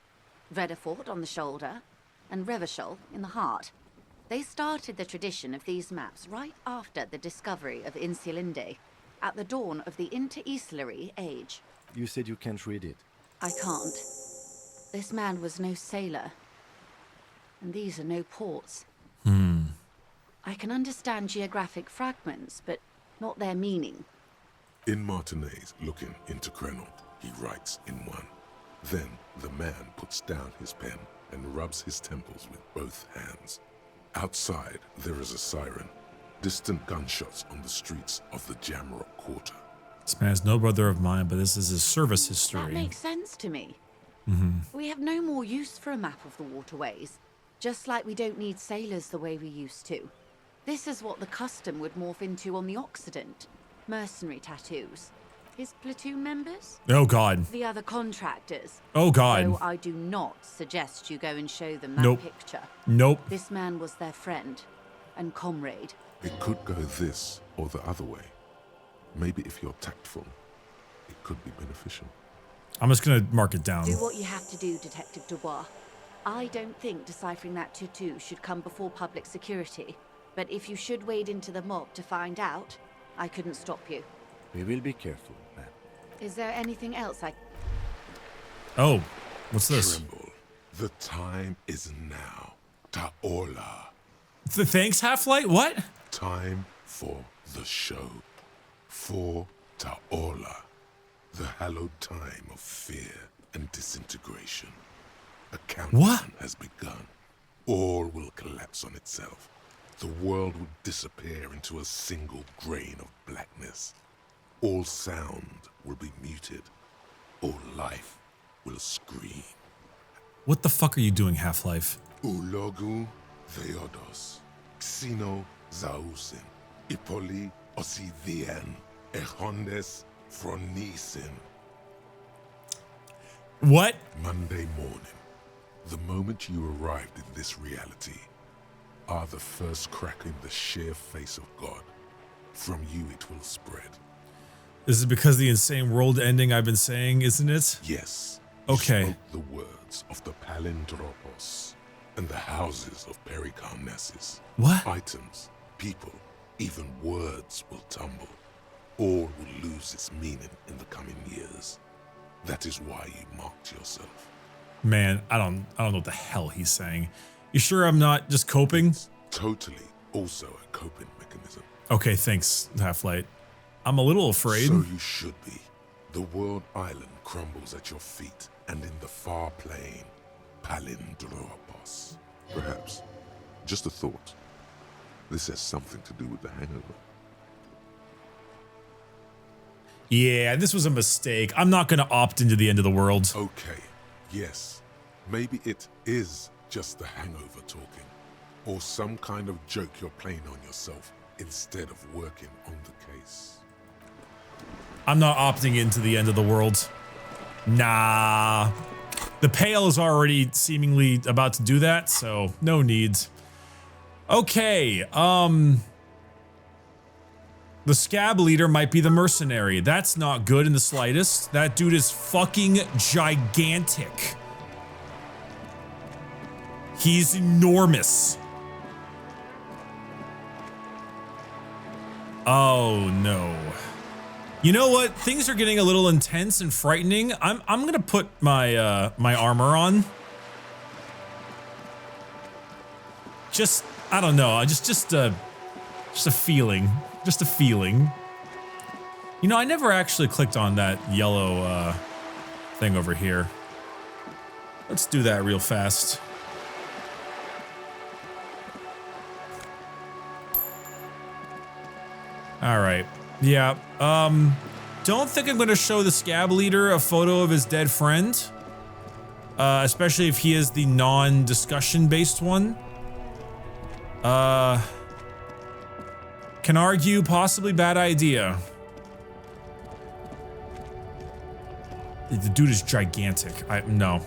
Vredefort on the shoulder, and Revachol in the heart. They started the tradition of these maps right after the discovery of Insulinde, at the dawn of the Inter-Easlary Age. You said you can't read it. I can't. This man was no sailor. And these are no ports. I can understand geographic fragments, but not their meaning. In Martinez, looking into Krenel, he writes in one. Then the man puts down his pen and rubs his temples with both hands. Outside, there is a siren. Distant gunshots on the streets of the Jamrock Quarter. This man is no brother of mine, but this is his service That history. makes sense to me. We have no more use for a map of the waterways, just like we don't need sailors the way we used to. This is what the custom would morph into on the Occident. Mercenary tattoos. His platoon members? Oh God. The other contractors. Oh God. Though I do not suggest you go and show them that Nope. picture. Nope. This man was their friend and comrade. It could go this or the other way. Maybe if you're tactful, it could be beneficial. I'm just gonna mark it down. Do what you have to do, Detective Dubois. I don't think deciphering that tutu should come before public security. But if you should wade into the mob to find out, I couldn't stop you. We will be careful, ma'am. Is there anything else I... Oh, what's this? Tremble. The time is now. Ta'ola. Thanks, Half-Light? What? Time for the show. For Ta'ola. The hallowed time of fear and disintegration. A countdown has begun. All will collapse on itself. The world will disappear into a single grain of blackness. All sound will be muted. All life will scream. What the fuck are you doing, Half-Life? Ulogu Theodos. Xeno Zausin. Ipoli Osithien. Echondes Fronisin. What? Monday morning. The moment you arrived in this reality are the first crack in the sheer face of God. From you it will spread. This is because the insane world ending I've been saying, isn't it? Yes. Okay. You spoke the words of the Palindropos and the houses of Pericarnassus. What? Items, people, even words will tumble. All will lose its meaning in the coming years. That is why you marked yourself. Man, I don't know what the hell he's saying. You sure I'm not just coping? It's totally also a coping mechanism. Okay, thanks, Half-Light. I'm a little afraid. So you should be. The world island crumbles at your feet, and in the far plain, Palindropos. Perhaps, just a thought, this has something to do with the hangover. Yeah, this was a mistake. I'm not going to opt into the end of the world. Okay, yes. Maybe it is just the hangover talking, or some kind of joke you're playing on yourself instead of working on the case. I'm not opting into the end of the world. Nah. The Pale is already seemingly about to do that, so no need. Okay, the scab leader might be the mercenary. That's not good in the slightest. That dude is fucking gigantic. He's enormous. Oh no. You know what? Things are getting a little intense and frightening. I'm gonna put my my armor on. Just I don't know. Just a feeling. Just a feeling. You know, I never actually clicked on that yellow thing over here. Let's do that real fast. All right. Yeah. Don't think I'm going to show the scab leader a photo of his dead friend. Especially if he is the non-discussion based one. Can argue possibly bad idea. The dude is gigantic. No.